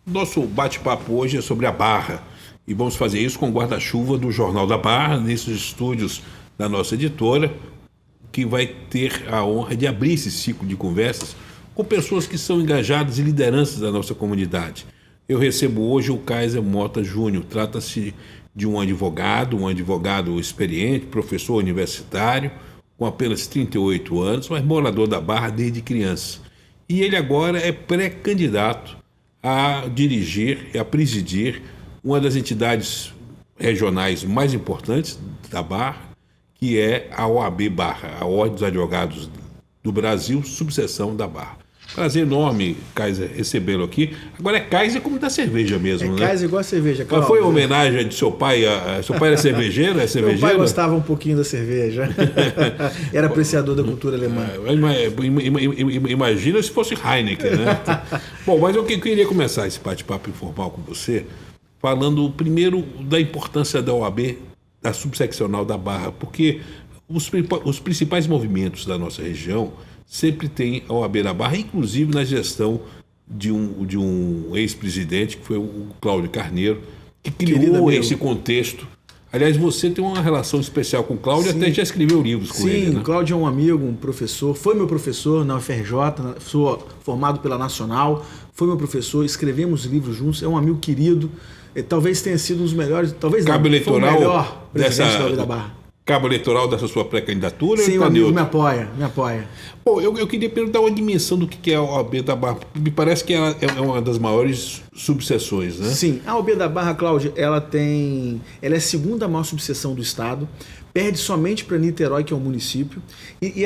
Nosso bate-papo hoje é sobre a Barra e vamos fazer isso com o guarda-chuva do Jornal da Barra, nesses estúdios da nossa editora, que vai ter a honra de abrir esse ciclo de conversas com pessoas que são engajadas e lideranças da nossa comunidade. Eu recebo hoje o Kaiser Mota Júnior. Trata-se de um advogado experiente, professor universitário, com apenas 38 anos, mas morador da Barra desde criança. E ele agora é pré-candidato a dirigir e a presidir uma das entidades regionais mais importantes da Barra, que é a OAB Barra, a Ordem dos Advogados do Brasil, subseção da Barra. Prazer enorme, Kaiser, recebê-lo aqui. Agora é Kaiser como da cerveja mesmo, né? Kaiser igual a cerveja, claro. Mas foi uma homenagem de seu pai? Seu pai era cervejeiro? É cervejeiro? Meu pai gostava um pouquinho da cerveja. Era apreciador da cultura alemã. Imagina se fosse Heineken, né? Bom, mas eu queria começar esse bate-papo informal com você, falando primeiro da importância da OAB, da subseccional da Barra, porque os principais movimentos da nossa região sempre tem a OAB da Barra, inclusive na gestão de um ex-presidente, que foi o Cláudio Carneiro, que criou esse contexto. Aliás, você tem uma relação especial com o Cláudio, até já escreveu livros com ele, né? Sim, o Cláudio é um amigo, um professor, foi meu professor na UFRJ, sou formado pela Nacional, foi meu professor, escrevemos livros juntos, é um amigo querido, talvez tenha sido um dos melhores, talvez Cabo não, eleitoral foi o melhor presidente da OAB da Barra. Cabo eleitoral dessa sua pré-candidatura? Sim, o amigo me apoia. Bom, eu queria perguntar uma dimensão do que é a OAB da Barra. Me parece que ela é uma das maiores subseções, né? Sim, a OAB da Barra, Cláudio, ela é a segunda maior subseção do estado, perde somente para Niterói, que é um município, e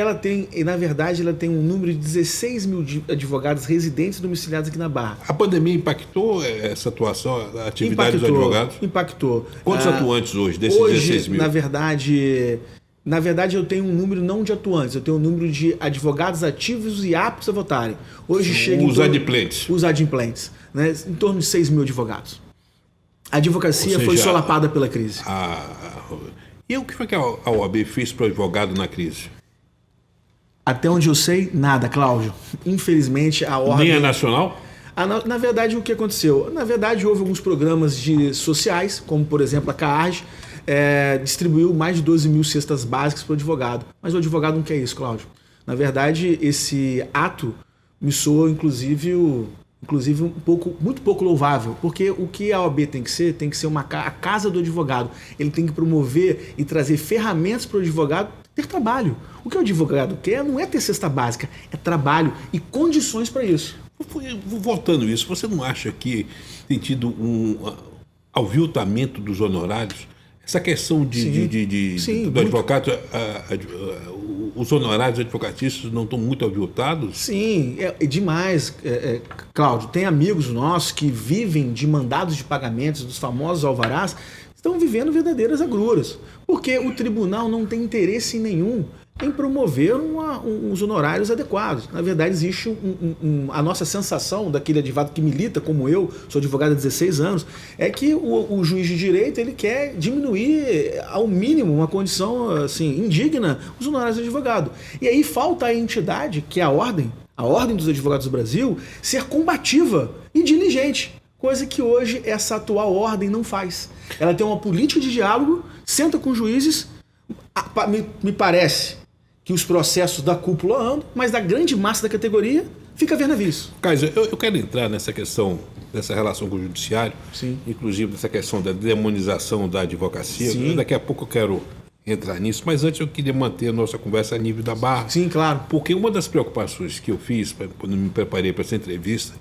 na verdade, ela tem um número de 16 mil advogados residentes domiciliados aqui na Barra. A pandemia impactou essa atuação, a atividade dos advogados? Impactou. Quantos atuantes hoje, desses 16 mil? Na verdade, eu tenho um número não de atuantes, eu tenho um número de advogados ativos e aptos a votarem. Hoje chega os adimplentes. Os adimplentes, né? Em torno de 6 mil advogados. A advocacia foi solapada pela crise. E o que foi que a OAB fez para o advogado na crise? Até onde eu sei, nada, Cláudio. Infelizmente, a ordem... Nem a nacional? Na verdade, o que aconteceu? Na verdade, houve alguns programas sociais, como, por exemplo, a CAARG, distribuiu mais de 12 mil cestas básicas para o advogado. Mas o advogado não quer isso, Cláudio. Na verdade, esse ato me soa, inclusive muito pouco louvável, porque o que a OAB tem que ser a casa do advogado. Ele tem que promover e trazer ferramentas para o advogado ter trabalho. O que o advogado quer não é ter cesta básica, é trabalho e condições para isso. Voltando isso, você não acha que tem tido um aviltamento dos honorários? Essa questão do advogado, os honorários advocatícios não estão muito aviltados? Sim, é demais, Cláudio. Tem amigos nossos que vivem de mandados de pagamentos, dos famosos alvarás, estão vivendo verdadeiras agruras, porque o tribunal não tem interesse nenhum em promover uns honorários adequados. Na verdade, existe a nossa sensação daquele advogado que milita, como eu, sou advogado há 16 anos, é que o juiz de direito ele quer diminuir ao mínimo uma condição assim, indigna os honorários do advogado. E aí falta a entidade, que é a Ordem dos Advogados do Brasil, ser combativa e diligente, coisa que hoje essa atual ordem não faz. Ela tem uma política de diálogo, senta com juízes, me parece que os processos da cúpula andam, mas da grande massa da categoria fica a ver navios. Kaiser, eu quero entrar nessa questão, dessa relação com o judiciário, Sim. Inclusive nessa questão da demonização da advocacia. Sim. Daqui a pouco eu quero entrar nisso, mas antes eu queria manter a nossa conversa a nível da Barra. Sim, claro. Porque uma das preocupações que eu fiz quando me preparei para essa entrevista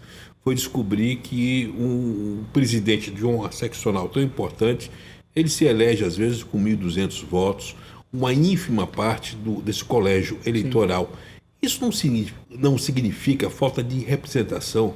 foi descobrir que um presidente de uma seccional tão importante, ele se elege às vezes com 1.200 votos, uma ínfima parte desse colégio eleitoral. Sim. Isso não significa falta de representação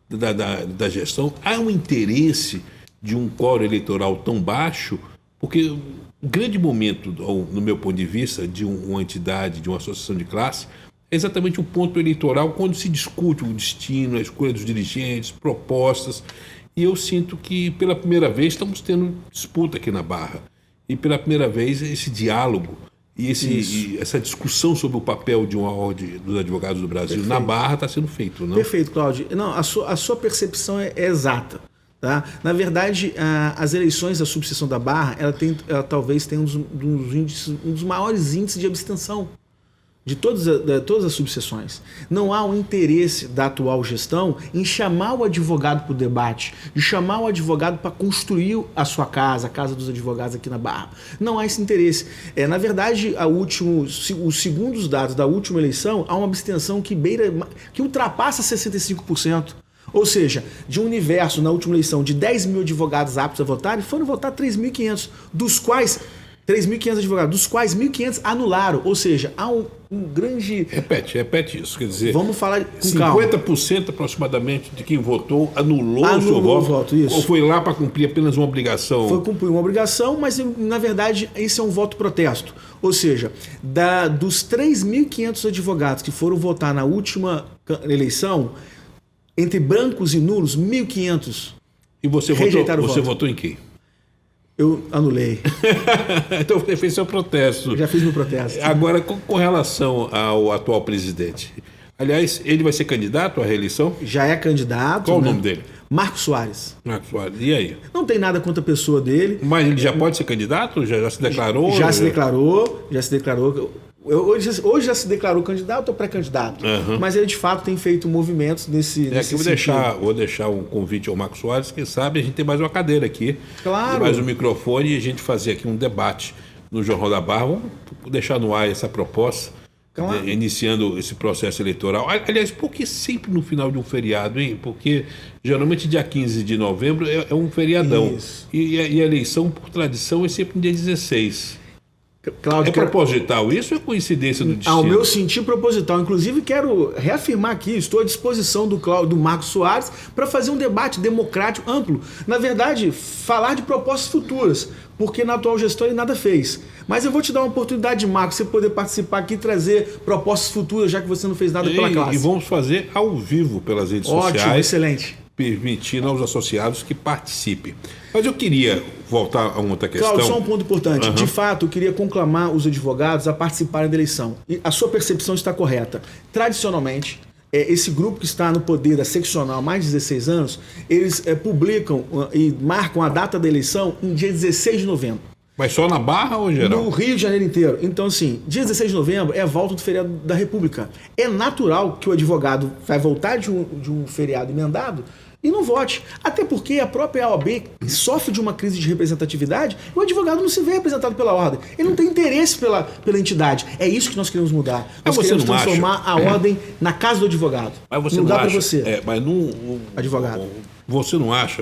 da gestão? Há um interesse de um quórum eleitoral tão baixo? Porque o grande momento, no meu ponto de vista, de uma entidade, de uma associação de classe, é exatamente o ponto eleitoral, quando se discute o destino, a escolha dos dirigentes, propostas. E eu sinto que, pela primeira vez, estamos tendo disputa aqui na Barra. E pela primeira vez esse diálogo E essa discussão sobre o papel de uma ordem dos advogados do Brasil Perfeito. na Barra está sendo feito, não? Perfeito, Cláudio. Não, a sua percepção é exata. Tá? Na verdade, as eleições da subseção da Barra, ela talvez tenha um dos maiores índices de abstenção de todas as subseções. Não há um interesse da atual gestão em chamar o advogado para o debate, de chamar o advogado para construir a sua casa, a casa dos advogados aqui na Barra. Não há esse interesse. Na verdade, segundo os dados da última eleição, há uma abstenção que ultrapassa 65%. Ou seja, de um universo, na última eleição, de 10 mil advogados aptos a votar, foram votar 3.500, dos quais 3.500 advogados, dos quais 1.500 anularam. Ou seja, há um grande... Repete isso. Quer dizer, vamos falar com calma. 50% aproximadamente de quem votou anulou o seu voto. Isso. Ou foi lá para cumprir apenas uma obrigação? Foi cumprir uma obrigação, mas na verdade isso é um voto protesto. Ou seja, dos 3.500 advogados que foram votar na última eleição, entre brancos e nulos, 1.500 e você votou em quem? Eu anulei. Então você fez seu protesto. Já fiz meu protesto. Agora, com relação ao atual presidente, aliás, ele vai ser candidato à reeleição? Já é candidato. Qual o nome dele? Marcos Soares. Marcos Soares. E aí? Não tem nada contra a pessoa dele. Mas ele já pode ser candidato? Já se declarou? Já se declarou. Hoje já se declarou candidato ou pré-candidato. Uhum. Mas ele, de fato, tem feito movimentos nesse sentido. Vou deixar um convite ao Marcos Soares, quem sabe a gente tem mais uma cadeira aqui. Claro. Mais um microfone e a gente fazer aqui um debate no Jornal da Barra. Vamos deixar no ar essa proposta, claro. Iniciando esse processo eleitoral. Aliás, por que sempre no final de um feriado, hein? Porque geralmente dia 15 de novembro é um feriadão. Isso. E a eleição, por tradição, é sempre no dia 16. Cláudio, é proposital isso ou é coincidência do destino? Ao meu sentir proposital. Inclusive, quero reafirmar aqui, estou à disposição do Marcos Soares para fazer um debate democrático, amplo. Na verdade, falar de propostas futuras, porque na atual gestão ele nada fez. Mas eu vou te dar uma oportunidade, Marcos, você poder participar aqui e trazer propostas futuras, já que você não fez nada pela classe. E vamos fazer ao vivo pelas redes sociais. Ótimo, excelente. Permitindo aos associados que participem. Mas eu queria voltar a uma outra questão. Cláudio, só um ponto importante. Uhum. De fato, eu queria conclamar os advogados a participarem da eleição. E a sua percepção está correta. Tradicionalmente, esse grupo que está no poder da seccional há mais de 16 anos, eles publicam e marcam a data da eleição em dia 16 de novembro. Mas só na Barra ou geral? No Rio de Janeiro inteiro. Então, assim, dia 16 de novembro é a volta do feriado da República. É natural que o advogado vai voltar de um feriado emendado e não vote. Até porque a própria OAB sofre de uma crise de representatividade e o advogado não se vê representado pela ordem. Ele não tem interesse pela entidade. É isso que nós queremos mudar. Nós queremos transformar a ordem na casa do advogado. Mas você não não dá acha, para você. Mas não, advogado. Você não acha,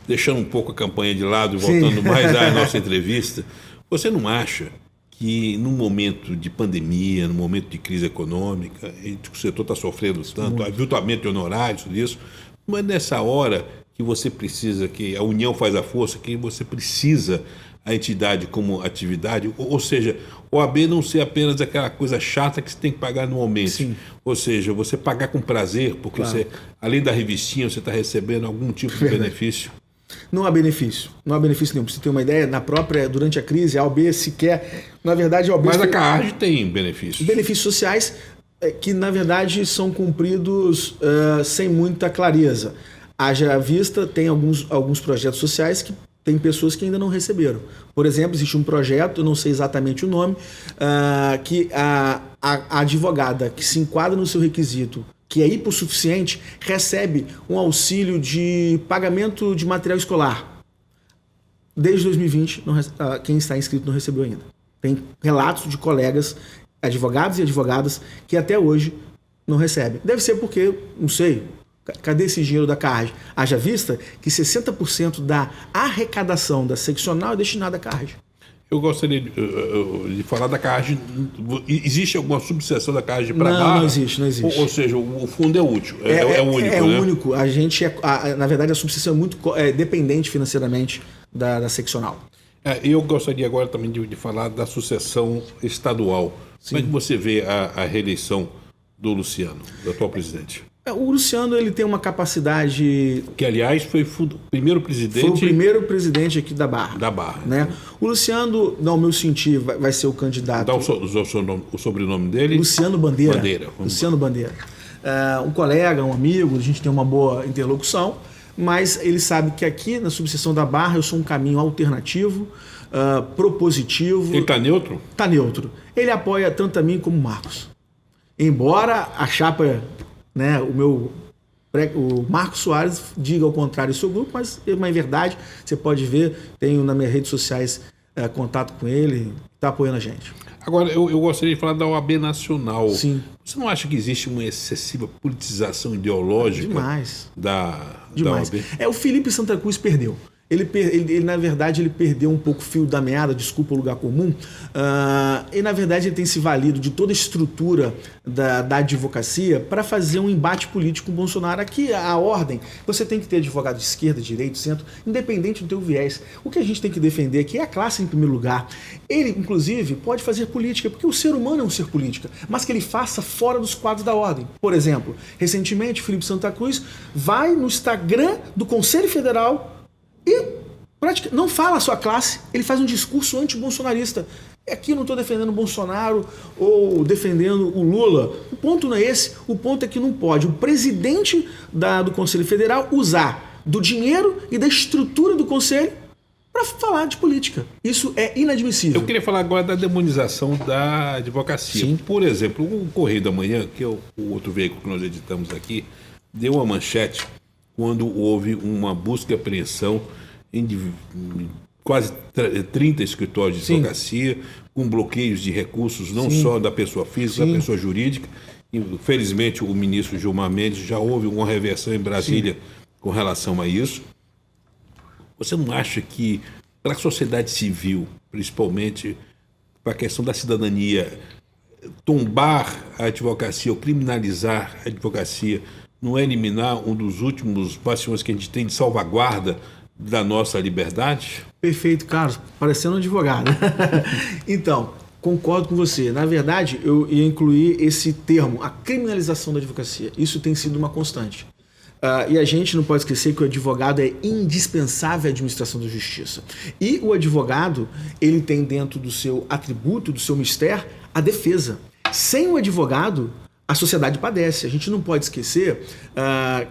deixando um pouco a campanha de lado e voltando mais à nossa entrevista, você não acha que num momento de pandemia, num momento de crise econômica, o setor está sofrendo tanto, aviltamento de honorários, tudo isso, mas nessa hora que você precisa, que a união faz a força, que você precisa a entidade como atividade, ou seja, o OAB não ser apenas aquela coisa chata que você tem que pagar anualmente. Sim. Ou seja, você pagar com prazer, porque você, além da revistinha, você está recebendo algum tipo de benefício. Não há benefício. Não há benefício nenhum. Para você ter uma ideia, durante a crise, a OAB sequer... Na verdade, a OAB... Mas a CARD tem benefícios. Benefícios sociais que, na verdade, são cumpridos sem muita clareza. Haja vista, tem alguns projetos sociais que tem pessoas que ainda não receberam. Por exemplo, existe um projeto, eu não sei exatamente o nome, que a advogada que se enquadra no seu requisito, que é hipossuficiente, recebe um auxílio de pagamento de material escolar. Desde 2020, quem está inscrito não recebeu ainda. Tem relatos de colegas, advogados e advogadas, que até hoje não recebem. Deve ser porque, não sei, cadê esse dinheiro da CARD? Haja vista que 60% da arrecadação da seccional é destinada à CARD. Eu gostaria de falar da CARD. Existe alguma subseção da CARD para Barra? Não existe. Ou seja, o fundo é útil, é único. É né? único. A gente na verdade, a subseção é muito dependente financeiramente da seccional. Eu gostaria agora também de falar da sucessão estadual. Sim. Como é que você vê a reeleição do Luciano, do atual presidente? O Luciano, ele tem uma capacidade... Que, aliás, foi o primeiro presidente... Foi o primeiro presidente aqui da Barra. Da Barra. Né? O Luciano, no meu sentir, vai ser o candidato... Dá o sobrenome dele? Luciano Bandeira. Luciano Bandeira. Um colega, um amigo, a gente tem uma boa interlocução, mas ele sabe que aqui na subseção da Barra eu sou um caminho alternativo, propositivo... Ele está neutro? Está neutro. Ele apoia tanto a mim como o Marcos. Embora a chapa... Né, o Marcos Soares diga ao contrário do seu grupo, mas é uma verdade, você pode ver, tenho nas minhas redes sociais contato com ele, está apoiando a gente. Agora, eu gostaria de falar da OAB Nacional. Sim. Você não acha que existe uma excessiva politização ideológica Demais. Da OAB? O Felipe Santa Cruz perdeu. Ele, na verdade, ele perdeu um pouco o fio da meada, desculpa o lugar comum, e, na verdade, ele tem se valido de toda a estrutura da advocacia para fazer um embate político com o Bolsonaro. Aqui, a ordem, você tem que ter advogado de esquerda, direita, centro, independente do teu viés. O que a gente tem que defender aqui é a classe em primeiro lugar. Ele, inclusive, pode fazer política, porque o ser humano é um ser política, mas que ele faça fora dos quadros da ordem. Por exemplo, recentemente, Felipe Santa Cruz vai no Instagram do Conselho Federal e não fala a sua classe, ele faz um discurso anti-bolsonarista. Aqui eu não estou defendendo o Bolsonaro ou defendendo o Lula. O ponto não é esse, o ponto é que não pode o presidente do Conselho Federal usar do dinheiro e da estrutura do Conselho para falar de política. Isso é inadmissível. Eu queria falar agora da demonização da advocacia. Sim. Por exemplo, o Correio da Manhã, que é o outro veículo que nós editamos aqui, deu uma manchete quando houve uma busca e apreensão em quase 30 escritórios de advocacia, com bloqueios de recursos, não só da pessoa física, da pessoa jurídica. Infelizmente, o ministro Gilmar Mendes já houve uma reversão em Brasília com relação a isso. Você não acha que, para a sociedade civil, principalmente para a questão da cidadania, tombar a advocacia ou criminalizar a advocacia não é eliminar um dos últimos bastions que a gente tem de salvaguarda da nossa liberdade? Perfeito, Carlos. Parecendo um advogado. Então, concordo com você. Na verdade, eu ia incluir esse termo, a criminalização da advocacia. Isso tem sido uma constante. E a gente não pode esquecer que o advogado é indispensável à administração da justiça. E o advogado, ele tem dentro do seu atributo, do seu mistério, a defesa. Sem o advogado, a sociedade padece. A gente não pode esquecer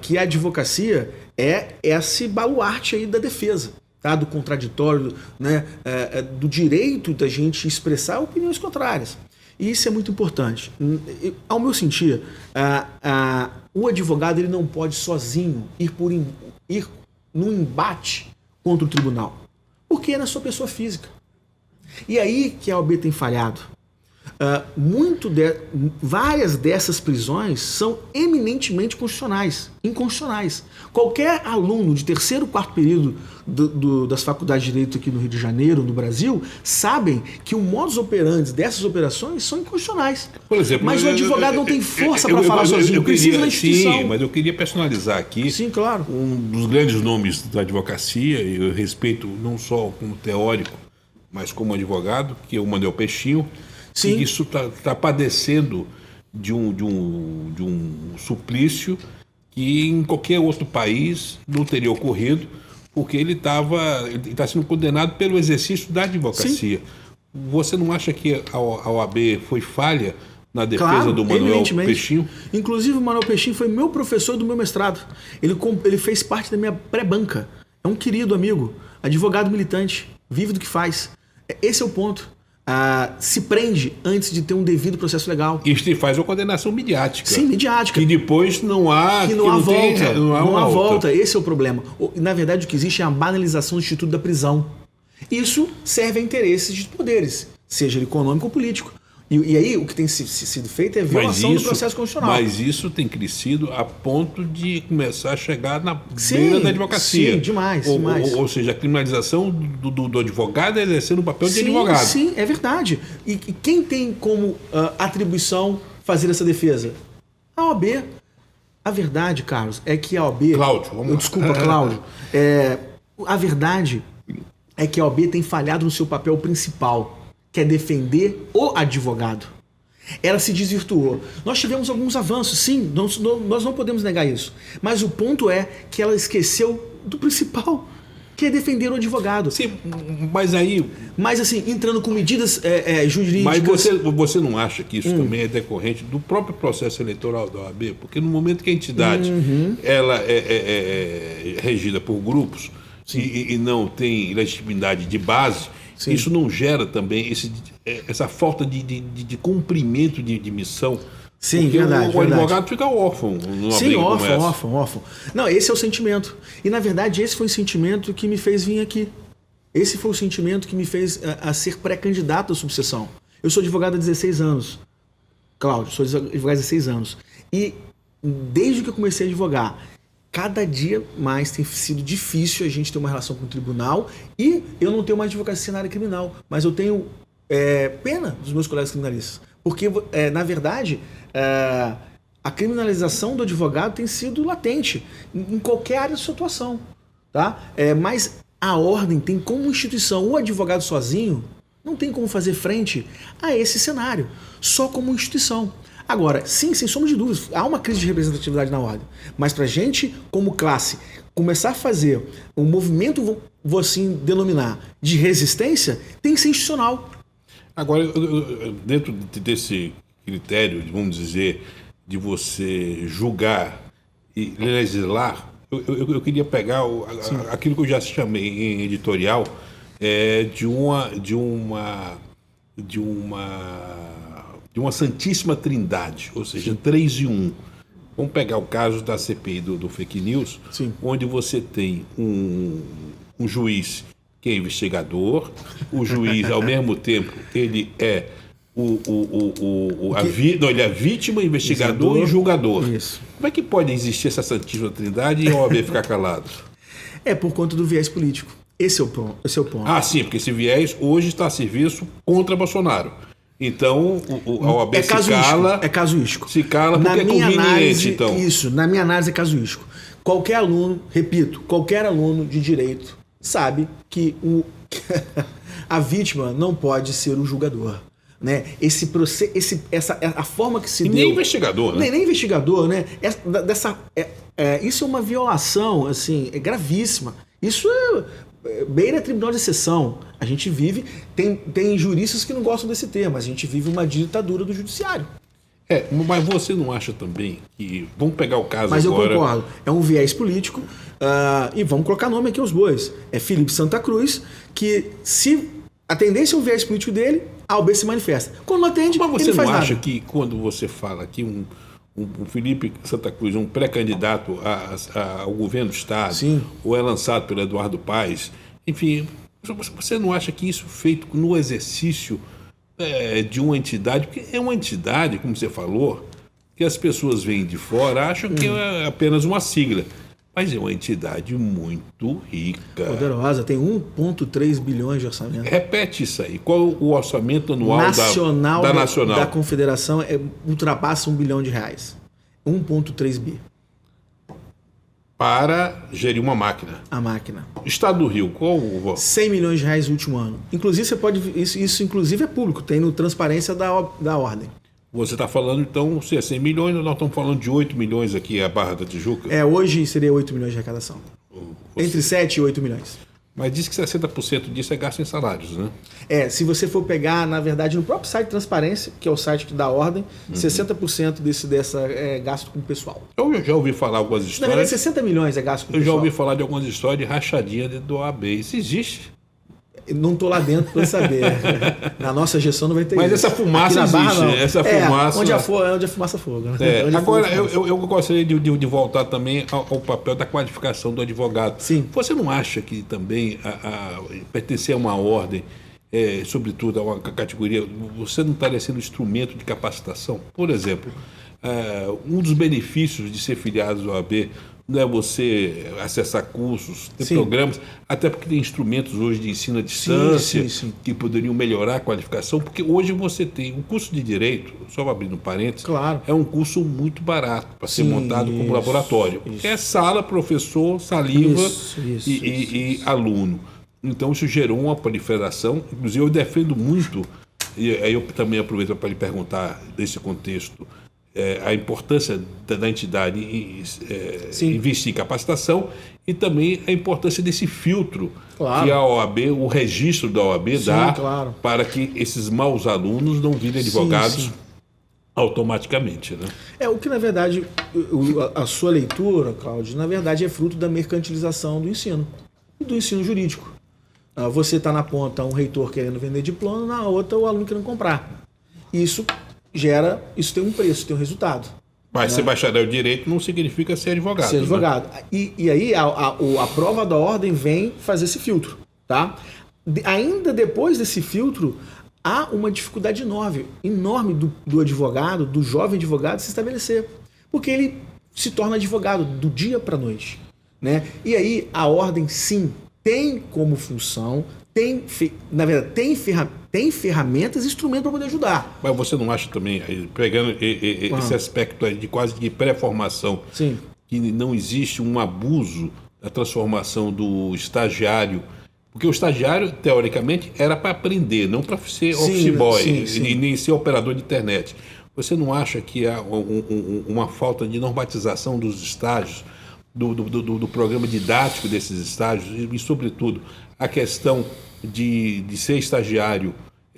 que a advocacia é esse baluarte aí da defesa, tá? Do contraditório, né? Do direito da gente expressar opiniões contrárias. E isso é muito importante. Ao meu sentir, o advogado ele não pode sozinho ir num embate contra o tribunal, porque é na sua pessoa física. E aí que a OAB tem falhado. Várias dessas prisões são eminentemente inconstitucionais. Qualquer aluno de terceiro, quarto período das faculdades de Direito aqui no Rio de Janeiro, no Brasil, sabem que o modus operandi dessas operações são inconstitucionais. Por exemplo, mas o advogado não tem força para falar sozinho, precisa da instituição. Sim, mas eu queria personalizar aqui. Sim, claro. Um dos grandes nomes da advocacia, e eu respeito não só como teórico, mas como advogado, que é o Manuel Pechinho. Sim. E isso está padecendo de um suplício que em qualquer outro país não teria ocorrido, porque ele está sendo condenado pelo exercício da advocacia. Sim. Você não acha que a OAB foi falha na defesa do Manuel Pechinho? Inclusive, o Manuel Pechinho foi meu professor do meu mestrado. Ele fez parte da minha pré-banca. É um querido amigo, advogado militante, vive do que faz. Esse é o ponto. Se prende antes de ter um devido processo legal. Isso faz uma condenação midiática. Sim, midiática. Que depois não há volta. Não há volta. Esse é o problema. Na verdade, o que existe é a banalização do instituto da prisão. Isso serve a interesses de poderes, seja ele econômico ou político. E aí, o que tem sido feito é violação do processo constitucional. Mas isso tem crescido a ponto de começar a chegar na beira da advocacia. Sim, demais. Ou seja, a criminalização do advogado exercendo o papel de advogado. Sim, é verdade. E quem tem como atribuição fazer essa defesa? A OAB. A verdade, Carlos, é que a OAB... Cláudio, vamos lá. Desculpa, Cláudio. A verdade é que a OAB tem falhado no seu papel principal, que é defender o advogado. Ela se desvirtuou. Nós tivemos alguns avanços, sim, nós não podemos negar isso. Mas o ponto é que ela esqueceu do principal, que é defender o advogado. Sim, mas aí... Mas assim, entrando com medidas jurídicas... Mas você não acha que isso também é decorrente do próprio processo eleitoral da OAB? Porque no momento que a entidade ela é regida por grupos e não tem legitimidade de base, sim, isso não gera também essa falta de cumprimento de missão? Sim, porque verdade. O advogado fica órfão numa briga como essa. órfão. Não, esse é o sentimento. E, na verdade, esse foi o sentimento que me fez vir aqui. Esse foi o sentimento que me fez a ser pré-candidato à subseção. Eu sou advogado há 16 anos. Cláudio, sou advogado há 16 anos. E, desde que eu comecei a advogar, cada dia mais tem sido difícil a gente ter uma relação com o tribunal. E eu não tenho uma advocacia na área criminal, mas eu tenho pena dos meus colegas criminalistas. Porque, na verdade, a criminalização do advogado tem sido latente em qualquer área de sua atuação. Tá? Mas a ordem tem como instituição, o advogado sozinho não tem como fazer frente a esse cenário, só como instituição. Agora, sim, sem sombra de dúvidas, há uma crise de representatividade na ordem. Mas para a gente, como classe, começar a fazer um movimento, vou assim denominar, de resistência, tem que ser institucional. Agora, dentro desse critério, vamos dizer, de você julgar e legislar, eu queria pegar aquilo que eu já chamei em editorial de uma santíssima trindade, ou seja, 3 em 1. Vamos pegar o caso da CPI do fake news, sim, onde você tem um juiz que é investigador, o juiz, ao mesmo tempo, ele é ele é vítima, investigador e julgador. Isso. Como é que pode existir essa santíssima trindade e a OAB ficar calado? É por conta do viés político. Esse é o ponto. Ah, sim, porque esse viés hoje está a serviço contra Bolsonaro. Então, a OAB se cala... É casuístico. Se cala porque é conveniente, então. Isso, na minha análise é casuístico. Qualquer aluno, repito, qualquer aluno de direito sabe que a vítima não pode ser o julgador. Né? Esse processo, a forma que se deu... Nem investigador, né? Nem investigador, né? Isso é uma violação, assim, gravíssima. Isso beira tribunal de exceção. A gente vive... Tem juristas que não gostam desse termo, mas a gente vive uma ditadura do judiciário. Mas você não acha também que... Vamos pegar o caso mas agora... Mas eu concordo. É um viés político e vamos colocar nome aqui aos bois. É Felipe Santa Cruz, que se a tendência é o viés político dele, a OAB se manifesta. Quando não atende, mas você ele faz não acha nada. que quando você fala que um Felipe Santa Cruz, um pré-candidato ao governo do Estado, sim, ou é lançado pelo Eduardo Paes, enfim, você não acha que isso feito no exercício de uma entidade, porque é uma entidade, como você falou, que as pessoas vêm de fora, acham que é apenas uma sigla, mas é uma entidade muito rica. Poderosa, tem 1,3 bilhões de orçamento. Repete isso aí. Qual o orçamento anual da Nacional? Da Confederação ultrapassa R$1 bilhão. 1,3 bi. Para gerir uma máquina. A máquina. Estado do Rio, qual o valor? R$100 milhões no último ano. Inclusive, você pode. Isso inclusive é público, tem no Transparência da Ordem. Você está falando, então, se é 100 milhões, nós estamos falando de 8 milhões aqui, a Barra da Tijuca? Hoje seria 8 milhões de arrecadação. Entre 7 e 8 milhões. Mas diz que 60% disso é gasto em salários, né? Se você for pegar, na verdade, no próprio site de Transparência, que é o site da Ordem, 60% dessa é gasto com o pessoal. Eu já ouvi falar algumas histórias... Na verdade, 60 milhões é gasto com o pessoal. Eu já ouvi falar de algumas histórias de rachadinha dentro do OAB. Isso existe? Não estou lá dentro para saber. Na nossa gestão não vai ter. Mas isso. Essa fumaça existe. Barra, essa fumaça... Onde a fumaça fogo. Né? Agora, eu gostaria de voltar também ao papel da qualificação do advogado. Sim. Você não acha que também pertencer a uma ordem, sobretudo a uma categoria, você não estaria sendo instrumento de capacitação? Por exemplo, um dos benefícios de ser filiado à OAB não é você acessar cursos, ter programas, até porque tem instrumentos hoje de ensino à distância que poderiam melhorar a qualificação, porque hoje você tem um curso de Direito, só abrindo parênteses, claro, é um curso muito barato para ser montado como laboratório. É sala, professor, saliva e aluno. Então isso gerou uma proliferação, inclusive eu defendo muito E aí eu também aproveito para lhe perguntar, nesse contexto, a importância da entidade investir em capacitação e também a importância desse filtro que a OAB, o registro da OAB dá para que esses maus alunos não virem advogados automaticamente, né? O que, na verdade, a sua leitura, Cláudio, na verdade é fruto da mercantilização do ensino e do ensino jurídico. Você está na ponta um reitor querendo vender diploma, na outra o aluno querendo comprar. Isso tem um preço, tem um resultado. Mas ser bacharel em direito não significa ser advogado. Ser advogado. Né? E aí a prova da ordem vem fazer esse filtro. Tá? Ainda depois desse filtro, há uma dificuldade enorme do advogado, do jovem advogado, se estabelecer. Porque ele se torna advogado do dia para a noite. Né? E aí a ordem, sim, tem como função, na verdade, tem ferramentas e instrumentos para poder ajudar. Mas você não acha também, pegando esse aspecto aí de quase de pré-formação, que não existe um abuso da transformação do estagiário? Porque o estagiário, teoricamente, era para aprender, não para ser office boy e nem ser operador de internet. Você não acha que há uma falta de normatização dos estágios, do programa didático desses estágios e, sobretudo, a questão de ser estagiário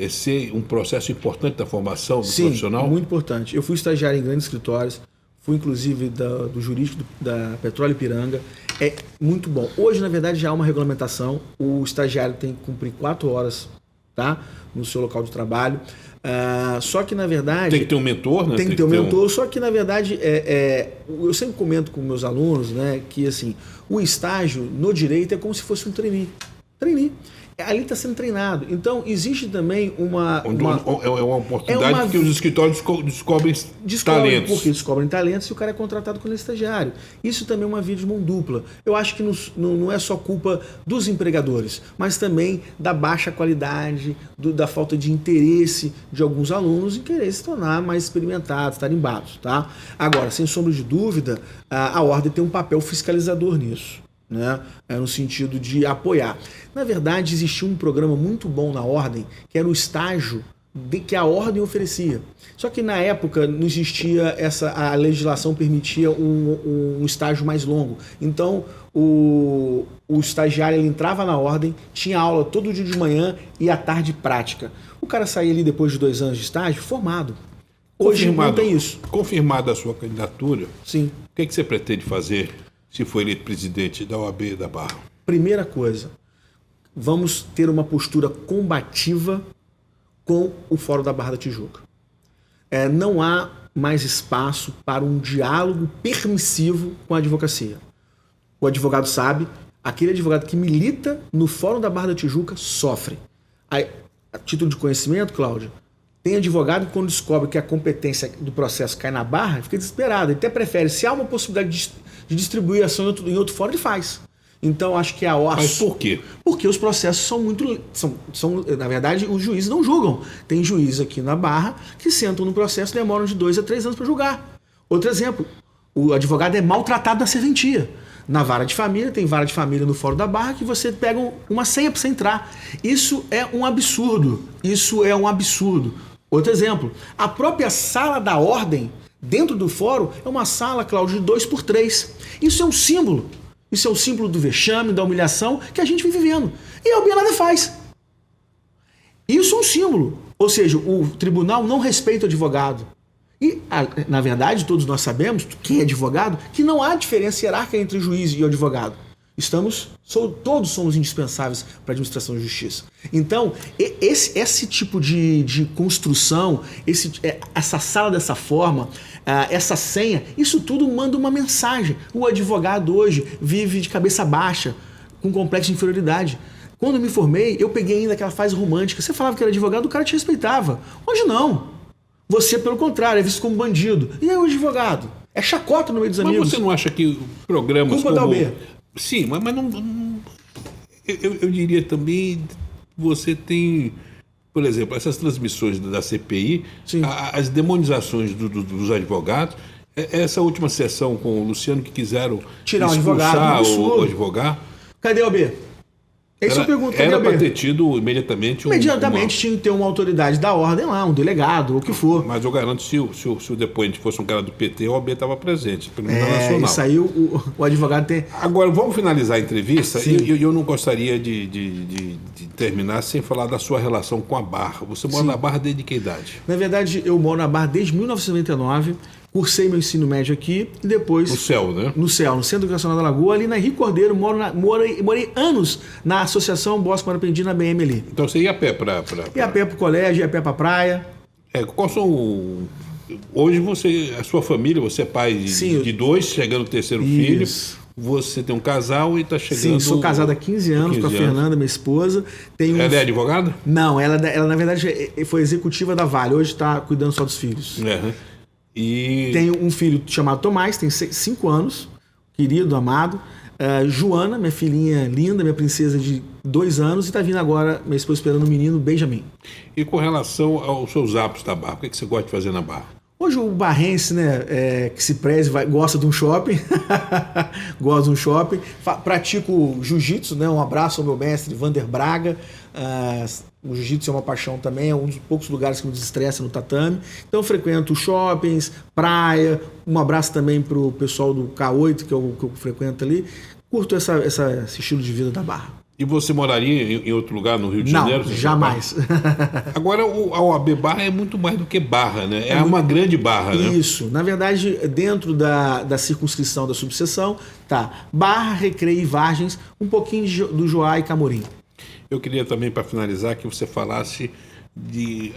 ser um processo importante da formação do profissional? Sim, muito importante. Eu fui estagiário em grandes escritórios, fui inclusive do jurídico da Petróleo Ipiranga. É muito bom. Hoje, na verdade, já há uma regulamentação. O estagiário tem que cumprir 4 horas, tá, no seu local de trabalho. Só que, na verdade... Tem que ter um mentor, né? Tem que ter um mentor, só que, na verdade, eu sempre comento com meus alunos, né, que assim, o estágio no direito é como se fosse um trainee. Ali está sendo treinado. Então, existe também uma oportunidade que os escritórios descobrem talentos. Porque descobrem talentos e o cara é contratado quando é estagiário. Isso também é uma via de mão dupla. Eu acho que não é só culpa dos empregadores, mas também da baixa qualidade, da falta de interesse de alguns alunos em querer se tornar mais experimentados, tarimbados. Tá? Agora, sem sombra de dúvida, a ordem tem um papel fiscalizador nisso. Né? No sentido de apoiar. Na verdade, existia um programa muito bom na ordem, que era o estágio que a ordem oferecia. Só que na época não existia a legislação permitia um estágio mais longo. Então o estagiário ele entrava na ordem, tinha aula todo dia de manhã e à tarde prática. O cara saía ali depois de 2 anos de estágio formado. Hoje não tem isso. Confirmada a sua candidatura, sim. O que você pretende fazer se for eleito presidente da OAB da Barra? Primeira coisa, vamos ter uma postura combativa com o Fórum da Barra da Tijuca. Não há mais espaço para um diálogo permissivo com a advocacia. O advogado sabe, aquele advogado que milita no Fórum da Barra da Tijuca sofre. A título de conhecimento, Cláudio, tem advogado que quando descobre que a competência do processo cai na barra, fica desesperado. Ele até prefere, se há uma possibilidade de distribuir a ação em outro fórum, ele faz. Então, acho que a OAS... Mas por quê? Porque os processos são muito... na verdade, os juízes não julgam. Tem juízes aqui na Barra que sentam no processo e demoram de 2 a 3 anos para julgar. Outro exemplo, o advogado é maltratado na serventia. Na vara de família, tem vara de família no Fórum da Barra que você pega uma senha para você entrar. Isso é um absurdo. Outro exemplo, a própria sala da ordem dentro do fórum é uma sala, Cláudio, de 2x3. Isso é um símbolo. Isso é o símbolo do vexame, da humilhação que a gente vem vivendo. E a OAB nada faz. Isso é um símbolo. Ou seja, o tribunal não respeita o advogado. E, na verdade, todos nós sabemos, quem é advogado, que não há diferença hierárquica entre o juiz e o advogado. Todos somos indispensáveis para a administração da justiça. Então, esse tipo de construção, essa sala dessa forma, essa senha, isso tudo manda uma mensagem. O advogado hoje vive de cabeça baixa, com complexo de inferioridade. Quando eu me formei, eu peguei ainda aquela fase romântica. Você falava que era advogado, o cara te respeitava. Hoje não. Você, pelo contrário, é visto como bandido. E aí o advogado? É chacota no meio dos amigos. Mas você não acha que programas Culpa da OAB. Sim, mas não... Eu diria também, você tem, por exemplo, essas transmissões da CPI, as demonizações dos advogados, essa última sessão com o Luciano que quiseram tirar expulsar o advogado. Cadê a OAB? Essa é a pergunta. Era para ter tido imediatamente tinha que ter uma autoridade da ordem lá, um delegado, ou o que for. Mas eu garanto, se o depoente fosse um cara do PT, a OAB estava presente, pelo menos nacional. Isso aí o advogado tem... Agora, vamos finalizar a entrevista. Eu não gostaria de terminar sem falar da sua relação com a Barra. Você mora na Barra desde que idade? Na verdade, eu moro na Barra desde 1999, cursei meu ensino médio aqui e depois... No CEL, né? No CEL, no Centro Educacional da Lagoa, ali na Henrique Cordeiro, morei anos na Associação Bosque Marapendi, na BM ali. Então você ia a pé para... Ia a pé para o colégio, ia a pé para a praia. Qual são... Hoje a sua família, você é pai de dois, chegando no terceiro filho. Você tem um casal e está chegando... Sim, sou casado há 15 anos com a Fernanda, minha esposa. Ela é advogada? Não, ela na verdade foi executiva da Vale, hoje está cuidando só dos filhos. E... Tenho um filho chamado Tomás, tem 5 anos, querido, amado. Joana, minha filhinha linda, minha princesa de 2 anos, e está vindo agora, minha esposa esperando o menino, Benjamin. E com relação aos seus hábitos da Barra, o que você gosta de fazer na Barra? Hoje o barrense, né, que se preze, gosta de um shopping, gosta de um shopping, pratico jiu-jitsu, né, um abraço ao meu mestre, Vander Braga. O jiu-jitsu é uma paixão também, é um dos poucos lugares que me desestressa no tatame. Então eu frequento shoppings, praia, um abraço também para o pessoal do K8, que eu frequento ali. Curto esse estilo de vida da Barra. E você moraria em outro lugar no Rio de Janeiro? Não, jamais. Agora, a OAB Barra é muito mais do que Barra, né? É uma grande Barra, né? Isso. Na verdade, dentro da circunscrição da subseção, tá Barra, Recreio e Vargens, um pouquinho do Joá e Camorim. Eu queria também, para finalizar, que você falasse de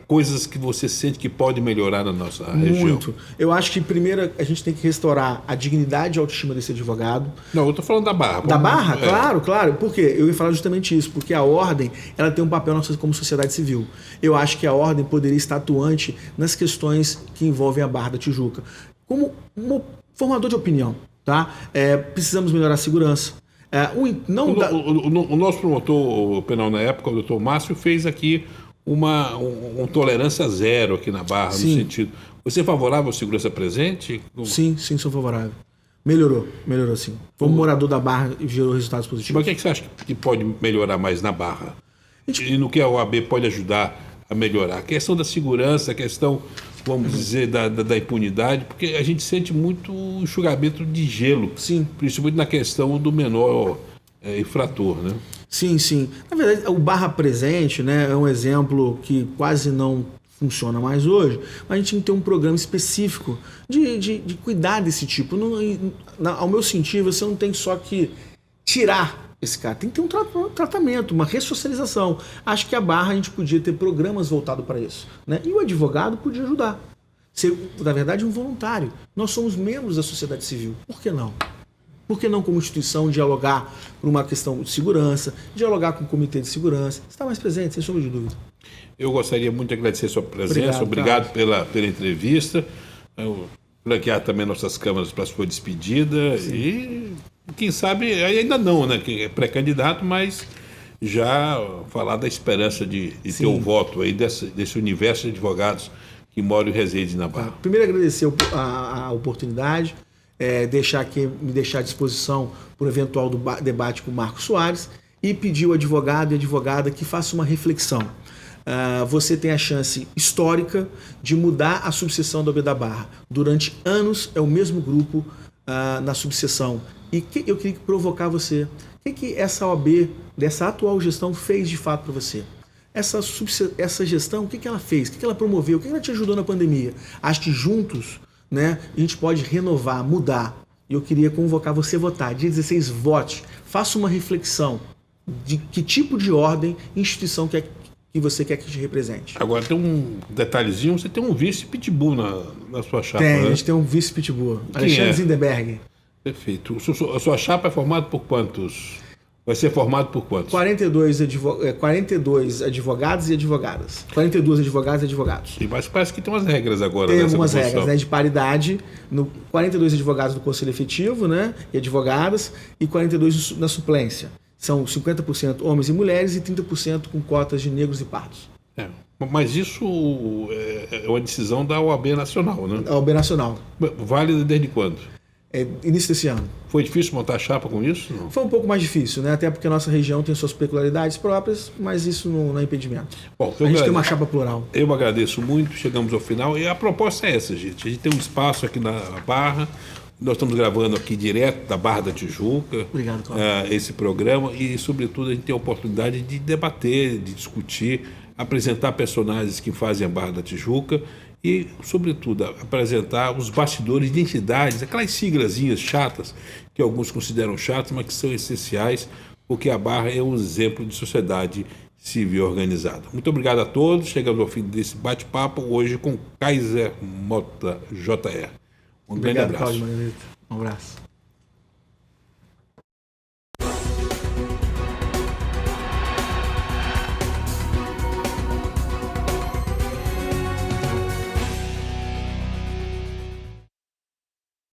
coisas que você sente que pode melhorar na nossa região. Muito. Eu acho que primeiro a gente tem que restaurar a dignidade e a autoestima desse advogado. Não, eu estou falando da Barra. Da Barra? Claro. Por quê? Eu ia falar justamente isso, porque a ordem ela tem um papel como sociedade civil. Eu acho que a ordem poderia estar atuante nas questões que envolvem a Barra da Tijuca. Como um formador de opinião, tá? Precisamos melhorar a segurança. O nosso promotor penal na época, o doutor Márcio, fez aqui uma tolerância zero aqui na Barra, no sentido... Você é favorável à segurança presente? Sim, sou favorável. Melhorou sim. Como morador da Barra, gerou resultados positivos. Mas o que você acha que pode melhorar mais na Barra? E no que a OAB pode ajudar a melhorar? A questão da segurança, a questão, vamos dizer, da impunidade, porque a gente sente muito enxugamento de gelo. Sim. Principalmente na questão do menor infrator, né? Sim. Na verdade, o Barra Presente, né, é um exemplo que quase não funciona mais hoje, mas a gente tem que ter um programa específico de cuidar desse tipo. Ao meu sentir, você não tem só que tirar esse cara, tem que ter um tratamento, uma ressocialização. Acho que a Barra a gente podia ter programas voltados para isso, né? E o advogado podia ajudar. Ser, na verdade, um voluntário. Nós somos membros da sociedade civil. Por que não? Por que não, como instituição, dialogar por uma questão de segurança, dialogar com o comitê de segurança? Está mais presente, sem sombra de dúvida. Eu gostaria muito de agradecer a sua presença. Obrigado pela entrevista. Blanquear também nossas câmaras para a sua despedida. Sim. E, quem sabe, ainda não, né? Que é pré-candidato, mas já falar da esperança de ter o voto aí desse universo de advogados que moram e residem na Barra. Primeiro, agradecer a oportunidade. Me deixar à disposição para o eventual debate com o Marcos Soares e pedir ao advogado e advogada que faça uma reflexão. Você tem a chance histórica de mudar a subseção da OAB da Barra. Durante anos é o mesmo grupo na subseção. E eu queria provocar você. O que essa OAB, dessa atual gestão, fez de fato para você? Essa gestão, o que ela fez? O que ela promoveu? O que ela te ajudou na pandemia? Acho que juntos, né, a gente pode renovar, mudar. E eu queria convocar você a votar. Dia 16, vote. Faça uma reflexão de que tipo de ordem, instituição que você quer que te represente. Agora, tem um detalhezinho. Você tem um vice-pitbull na sua chapa, né? A gente tem um vice-pitbull. Alexandre Zindenberg. Perfeito. A sua chapa é formada por quantos? Vai ser formado por quantos? 42 advogados e advogadas. 42 advogados e advogados. Mas parece que tem umas regras agora. Tem algumas regras, né, de paridade. 42 advogados do Conselho Efetivo, né, e advogadas, e 42 na suplência. São 50% homens e mulheres e 30% com cotas de negros e pardos. Mas isso é uma decisão da OAB Nacional, né? A OAB Nacional. Válida desde quando? início desse ano. Foi difícil montar a chapa com isso? Não? Foi um pouco mais difícil, né? Até porque a nossa região tem suas peculiaridades próprias, mas isso não é impedimento. Bom, a gente tem uma chapa plural. Eu agradeço muito, chegamos ao final e a proposta é essa, gente. A gente tem um espaço aqui na Barra, nós estamos gravando aqui direto da Barra da Tijuca. Obrigado, Cláudio. Esse programa e, sobretudo, a gente tem a oportunidade de debater, de discutir, apresentar personagens que fazem a Barra da Tijuca e, sobretudo, apresentar os bastidores de entidades, aquelas siglazinhas chatas, que alguns consideram chatas, mas que são essenciais, porque a Barra é um exemplo de sociedade civil organizada. Muito obrigado a todos. Chegamos ao fim desse bate-papo, hoje com Kaiser Mota JR. Um grande abraço. Cláudio Margarito. Um abraço.